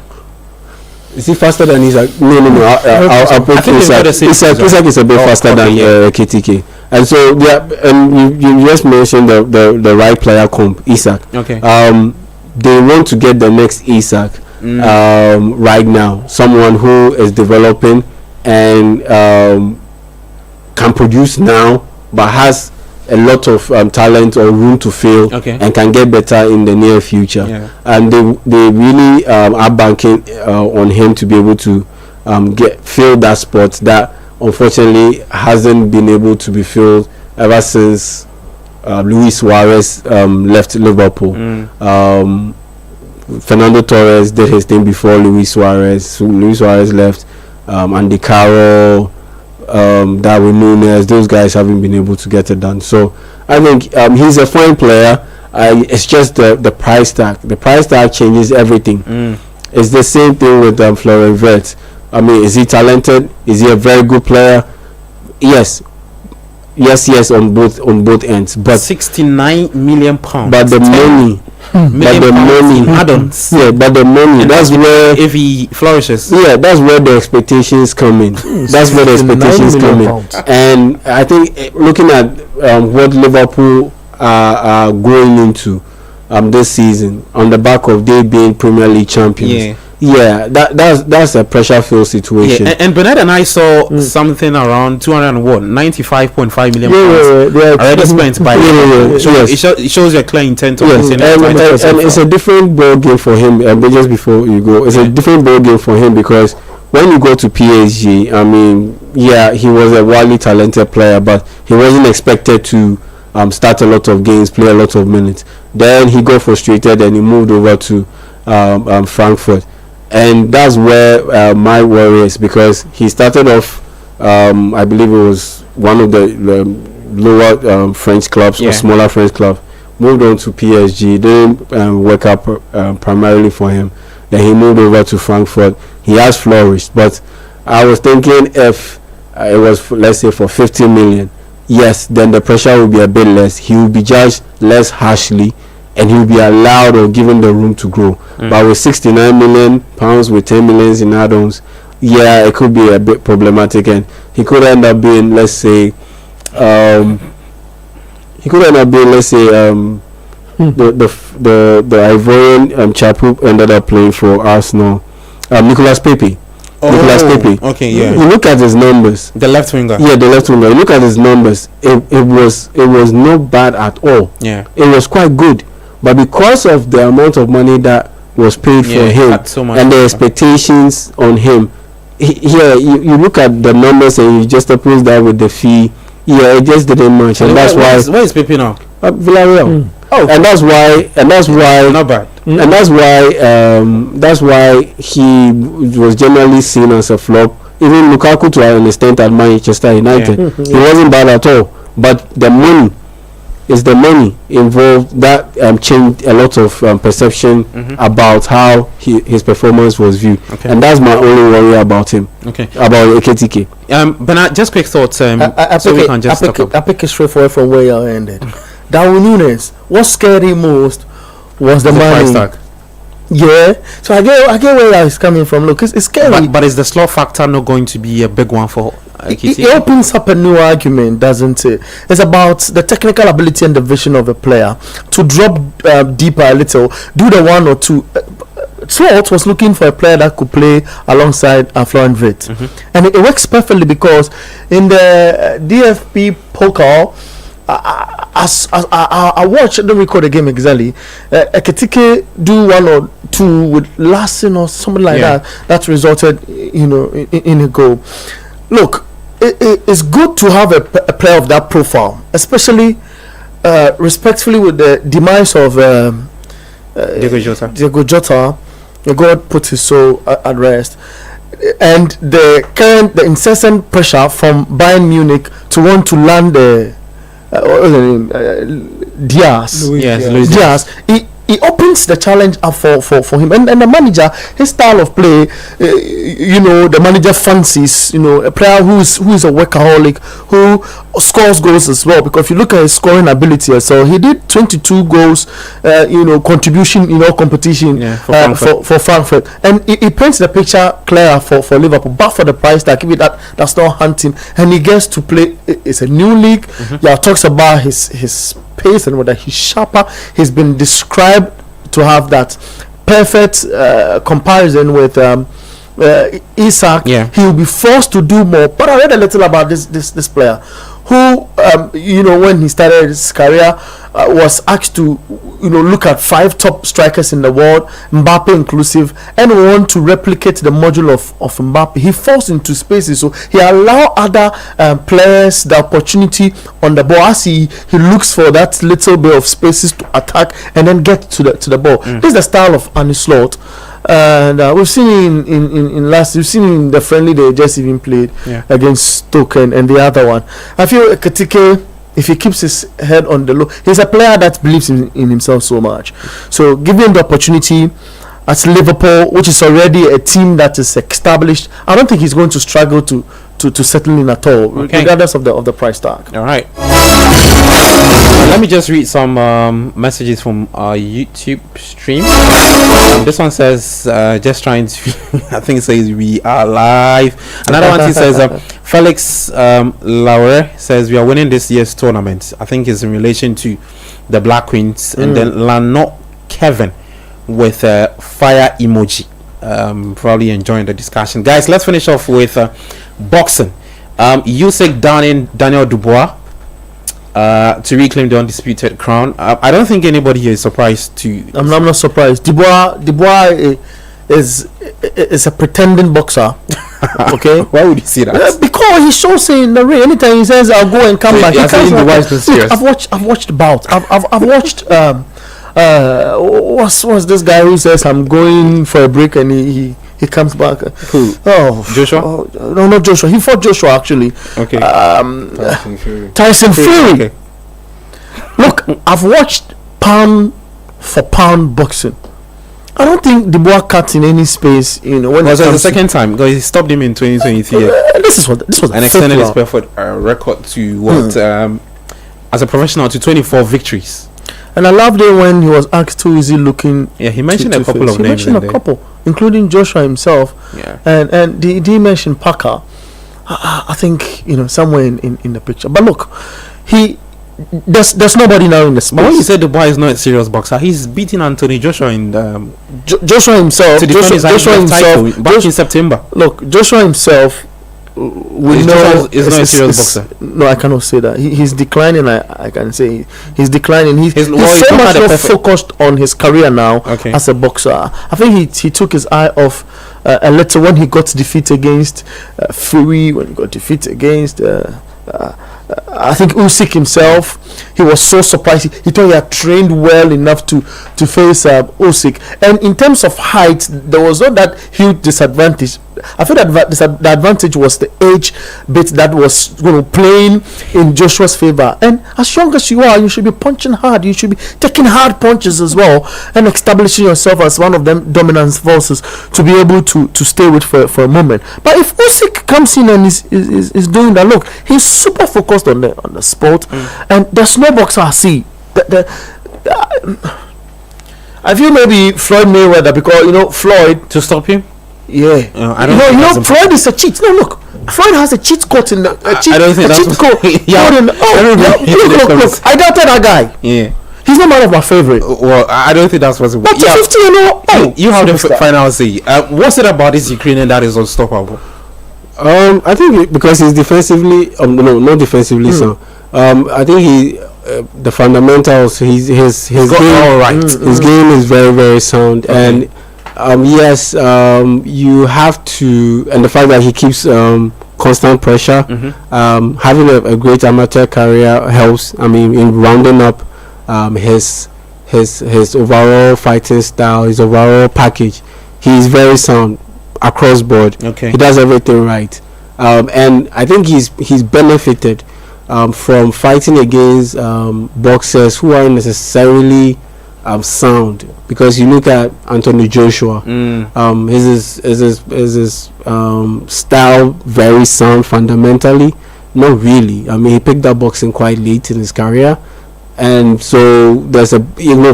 Is he faster than Usyk? No. I'll put Usyk. Usyk is a bit faster than Ekitike. And so, you just mentioned the right player comp, Usyk. They want to get the next Usyk right now. Someone who is developing and can produce now, but has a lot of talent or room to fail, and can get better in the near future. And they really are banking on him to be able to fill that spot that unfortunately hasn't been able to be filled ever since Luis Suarez left Liverpool. Fernando Torres did his thing before Luis Suarez. So Luis Suarez left. Andy Carroll, Darwin Núñez, those guys haven't been able to get it done. So I think he's a fine player. It's just the price tag. The price tag changes everything. It's the same thing with Florian Wirtz. I mean, is he talented? Is he a very good player? Yes, on both ends. But 69 million pounds. But the money. Add-ons. But the money. And that's where, if he flourishes. That's where the expectations come in. And I think looking at what Liverpool are going into this season, on the back of they being Premier League champions. That's a pressure-filled situation. And Bernard and I saw something around 95.5 million pounds already spent by it shows your clear intent of and it's a different ball game for him. Just before you go, it's a different ball game for him, because when you go to PSG, I mean, he was a wildly talented player, but he wasn't expected to start a lot of games, play a lot of minutes. Then he got frustrated and he moved over to Frankfurt. And that's where my worry is, because he started off, I believe it was one of the lower French clubs or smaller French clubs, moved on to PSG. Didn't work out primarily for him. Then he moved over to Frankfurt. He has flourished, but I was thinking if it was, let's say, for 50 million, yes, then the pressure will be a bit less. He will be judged less harshly, and he will be allowed or given the room to grow. But with 69 million pounds, with 10 millions in add-ons, yeah, it could be a bit problematic, and he could end up being, let's say, the Ivorian chap who ended up playing for Arsenal, Nicolas Pepe. Nicolas Pepe. Okay, yeah. You look at his numbers. The left winger. Yeah, the left winger. You look at his numbers. It was not bad at all. Yeah. It was quite good, but because of the amount of money that was paid for him so and the expectations on him, you look at the numbers and you just oppose that with the fee. Yeah, it just didn't match, and that's why. Where is Pepe now? Villarreal. Oh, and that's why not bad. And that's why he was generally seen as a flop. Even Lukaku, to an extent, at Manchester United, he wasn't bad at all. But the money involved that changed a lot of perception about how his performance was viewed. Okay. And that's my only worry about him. Okay. About Ekitike. But just quick thoughts. So we can just talk about. I pick it straightforward from where you ended. Darwin Núñez, what scared him most was the money. Price tag. Yeah, so I get where he's coming from. Look, it's scary. But is the slow factor not going to be a big one for Ekitike? It opens up a new argument, doesn't it? It's about the technical ability and the vision of a player to drop deeper a little, do the one or two. Slot was looking for a player that could play alongside Florent Wirtz, and it works perfectly because in the DFB poker. I watched, I don't recall the game exactly. Ekitike do one or two with Lassen or something like that. That resulted, in a goal. Look, it's good to have a player of that profile, especially respectfully with the demise of Diego Jota. God put his soul at rest. And the incessant pressure from Bayern Munich to want to land the Diaz. Diaz. He opens the challenge up for him, and the manager, his style of play, the manager fancies, a player who is a workaholic, who scores goals as well. Because if you look at his scoring ability, so he did 22 goals, contribution in all competition for Frankfurt, and he paints the picture clearer for Liverpool. But for the price tag, that's not hunting, and he gets to play. It's a new league. Talks about his pace and whether he's sharper. He's been described to have that perfect comparison with Usyk. He will be forced to do more. But I read a little about this player who when he started his career was asked to look at 5 top strikers in the world, Mbappe inclusive, and want to replicate the module of Mbappe. He falls into spaces, so he allow other players the opportunity on the ball as he looks for that little bit of spaces to attack and then get to the ball. This is the style of Arne Slot. And we've seen we've seen in the friendly they just even played against Stoke and the other one. I feel Ekitike, if he keeps his head on the low, he's a player that believes in himself so much. So give him the opportunity at Liverpool, which is already a team that is established. I don't think he's going to struggle to settle in at all, regardless of the price tag. All right. Let me just read some messages from our YouTube stream. This one says, just trying to, I think it says we are live. Another one says, Felix Laure says we are winning this year's tournament. I think it's in relation to the Black Queens. And then Lano Kevin with a fire emoji. Probably enjoying the discussion. Guys, let's finish off with boxing. Usyk downing Daniel Dubois to reclaim the undisputed crown. I don't think anybody here is surprised to. I'm not surprised. Dubois is a pretending boxer. Okay. Why would you say that? Because he shows in the ring. Anytime he says I'll go and come back, I've watched the bout. I've watched what's this guy who says I'm going for a break and he comes back. Who? Joshua? No, not Joshua. He fought Joshua actually. Okay. Tyson Fury. Okay. Look, I've watched pound for pound boxing. I don't think Dubois cut in any space. When it was the second time because he stopped him in 2023. This was and extended his perfect record to what as a professional to 24 victories. And I loved it when he was asked who is he looking. Yeah, he mentioned a couple of names. He mentioned a couple, including Joshua himself. Yeah, and he mentioned Parker. I think somewhere in the picture. But look, there's nobody now in the space. But when you said Dubois is not a serious boxer, he's beating Anthony Joshua in Joshua himself. Joshua himself back in September. Look, Joshua himself. We know is not a serious boxer. No, I cannot say that. He's declining. I can say he's declining. He's so much more focused on his career now as a boxer. I think he took his eye off a little when he got defeat against Fury. When he got defeat against I think Usyk himself, he was so surprised. He thought he had trained well enough to face Usyk. And in terms of height, there was not that huge disadvantage. I feel that the advantage was the age bit that was playing in Joshua's favor. And as young as you are, you should be punching hard. You should be taking hard punches as well and establishing yourself as one of them dominant forces to be able to stay with for a moment. But if Usyk comes in and is doing that, look, he's super focused on the sport, and there's no boxer I see. I feel maybe Floyd Mayweather, because Floyd to stop him. Yeah, I don't. Floyd is a cheat. No, look, Floyd has a cheat code in the cheat. I don't think that's cheat code. Look, I doubted that guy. Yeah, he's not one of my favorite. Well, I don't think that's possible. But 50, you have the final say. What's it about this Ukrainian that is unstoppable? I think because he's defensively, not defensively, so I think the fundamentals, his game, all right. His game is very, very sound, and yes, you have to, and the fact that he keeps constant pressure, having a great amateur career helps. I mean, in rounding up his overall fighting style, his overall package, he is very sound across board. Okay, he does everything right, and I think he's benefited from fighting against boxers who aren't necessarily sound, because you look at Anthony Joshua, his style very sound fundamentally. Not really. I mean, he picked up boxing quite late in his career, and so there's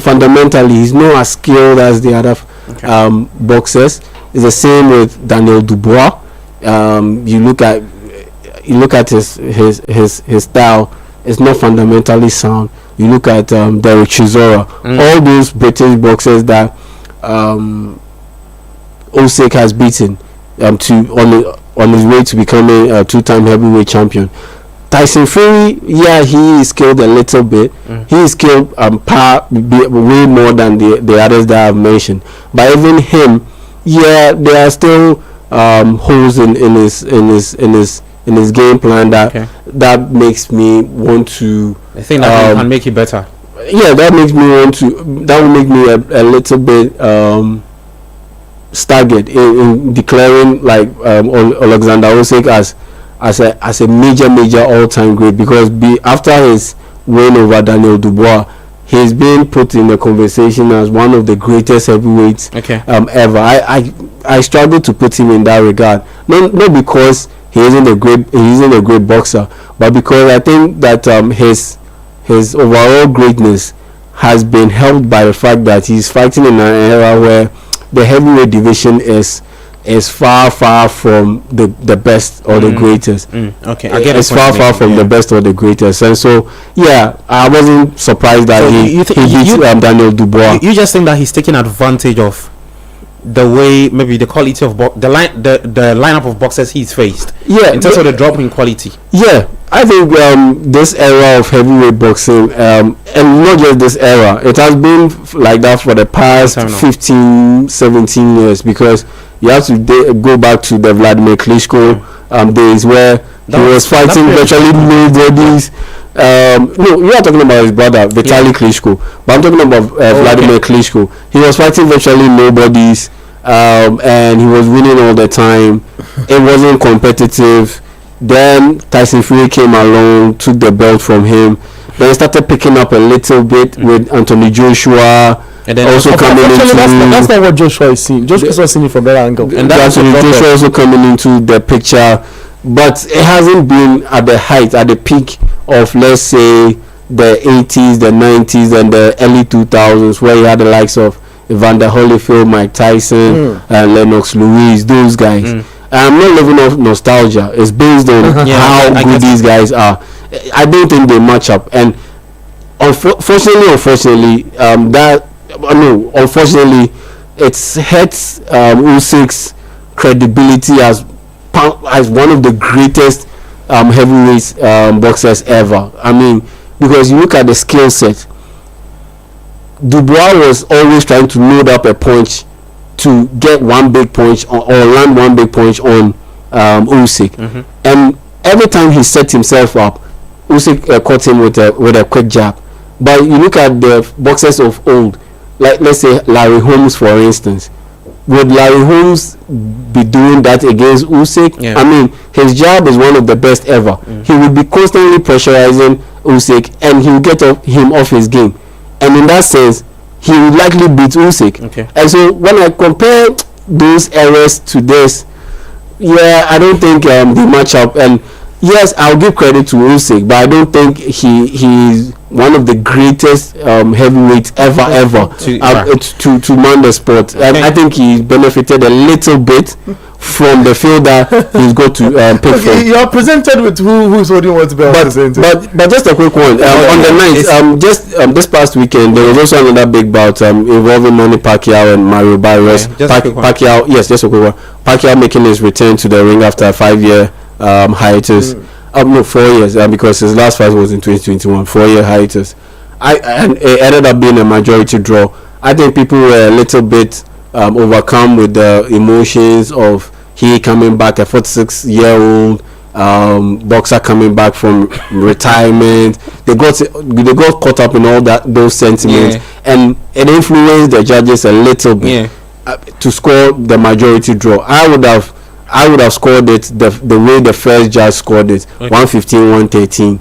fundamentally he's not as skilled as the other boxers. It's the same with Daniel Dubois. You look at his style, it's not fundamentally sound. You look at Derek Chisora, all those British boxers that Usyk has beaten on his way to becoming a two-time heavyweight champion. Tyson Fury, he is skilled a little bit. He is skilled way more than the others that I've mentioned. But even him, there are still holes in his game plan that makes me want to. I think that he can make it better. Yeah, that makes me want to. That will make me a little bit staggered in declaring like Alexander Usyk as a major all-time great, because after his win over Daniel Dubois, he's been put in the conversation as one of the greatest heavyweights ever. I struggle to put him in that regard, not because he isn't a great boxer, but because I think that his overall greatness has been helped by the fact that he's fighting in an era where the heavyweight division is far from the best or the greatest. Okay, I get it's far from the best or the greatest, and so I wasn't surprised that he beat Daniel Dubois. You just think that he's taking advantage of the way, maybe the quality of the lineup of boxers he's faced, in terms of the drop in quality. I think this era of heavyweight boxing, and not just this era, it has been like that for the past 15, 17 years, because you have to go back to the Vladimir Klitschko days where he was fighting virtually nobodies. No, you are talking about his brother Vitaly Klitschko, but I'm talking about Vladimir Klitschko. He was fighting virtually nobodies, and he was winning all the time. It wasn't competitive. Then Tyson Fury came along, took the belt from him. Then it started picking up a little bit with Anthony Joshua. And then also coming into that's not what Joshua is seeing. Joshua's not seeing it from that angle. And that's Joshua also coming into the picture, but it hasn't been at the height, at the peak of, let's say, the 80s, the 90s, and the early 2000s, where you had the likes of Evander Holyfield, Mike Tyson, Lennox Lewis, those guys. I'm not living off nostalgia. It's based on how good these guys are. I don't think they match up, and unfortunately, unfortunately, it hurts Usyk's credibility as one of the greatest heavyweight boxers ever. I mean, because you look at the skill set, Dubois was always trying to load up a punch to get one big punch or land one big punch on Usyk, and every time he set himself up, Usyk caught him with a quick jab. But you look at the boxers of old, like let's say Larry Holmes, for instance. Would Larry Holmes be doing that against Usyk? Yeah. I mean, his jab is one of the best ever. He would be constantly pressurizing Usyk, and he will get him off his game. And in that sense, he would likely beat Usyk. Okay. And so when I compare those eras to this, I don't think they match up. And yes, I'll give credit to Usyk, but I don't think he's one of the greatest heavyweights ever to man the sport. And I think he benefited a little bit from the field that he's got to pick from. You are presented with who's holding what belt. But just a quick one. On the night, this past weekend, there was also another big bout involving Manny Pacquiao and Mario Barrios. Pacquiao, just a quick one. Pacquiao making his return to the ring after a 5-year hiatus. No, 4 years, because his last fight was in 2021. 4-year hiatus. And it ended up being a majority draw. I think people were a little bit overcome with the emotions of he coming back, a 46-year-old boxer coming back from retirement. They got caught up in all those sentiments, and it influenced the judges a little bit to score the majority draw. I would have scored it the way the first judge scored it, 115-113,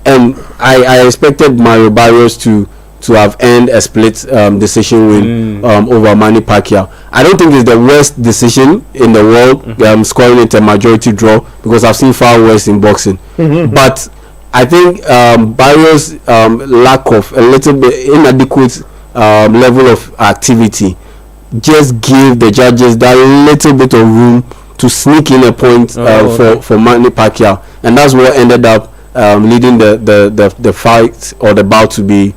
and I expected Mario Barrios to have earned a split decision win over Manny Pacquiao. I don't think it's the worst decision in the world, scoring it a majority draw, because I've seen far worse in boxing. But I think Barrios' lack of a little bit inadequate level of activity just gave the judges that little bit of room to sneak in a point for Manny Pacquiao, and that's what ended up leading the fight or the bout to be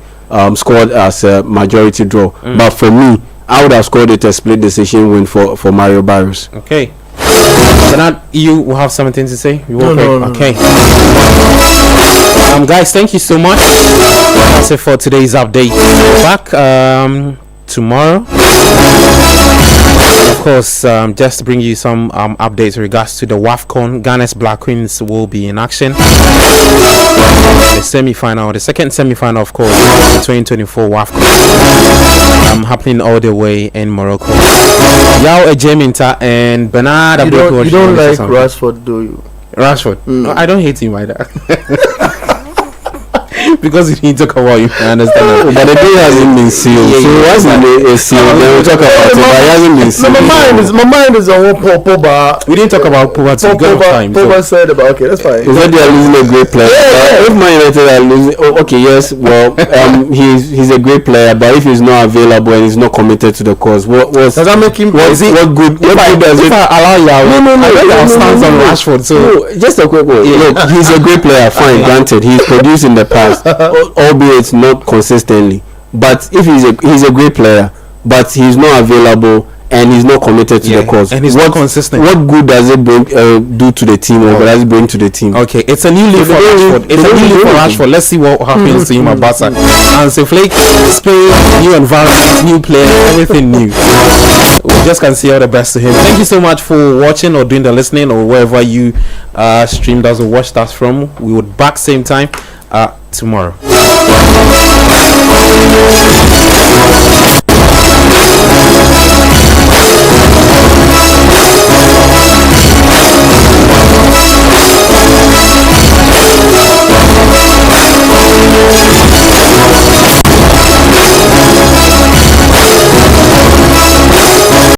scored as a majority draw. But for me, I would have scored it a split decision win for Mario Barrios. Okay. Bernard, you will have something to say? No. Okay. Guys, thank you so much. That's it for today's update. Back tomorrow. Of course, just to bring you some updates in regards to the WAFCON. Ghana's Black Queens will be in action. The second semi-final, of course, the 2024 WAFCON, happening all the way in Morocco. Yao Ejeminta and Bernard. You don't like Rashford, do you? Rashford? No, I don't hate him either. Because you need to talk about you, I understand. But the deal hasn't been sealed. So once it's sealed, then we'll talk about it. But it hasn't been sealed. My mind is on Pogba. We didn't talk about Pogba too good time. Pogba said about, okay, that's fine. Is that they are losing a great player? If Man United are losing, okay, yes, well, he's a great player, but if he's not available and he's not committed to the cause, does that make him? What good does it allow you? No, stance on Rashford. So just a quick one. Look, he's a great player. Fine, granted, he's produced in the past. Albeit not consistently, but if he's a great player, but he's not available and he's not committed to the cause, and he's not consistent, what good does it bring do to the team, or what does it bring to the team? Okay, it's a new league for Rashford. It's a new league for Rashford. Let's see what happens to him at Barca. And so Flake, Spain, new environment, new player, everything new. We just can see all the best to him. Thank you so much for watching or doing the listening, or wherever you streamed us or watched us from. We would back same time tomorrow.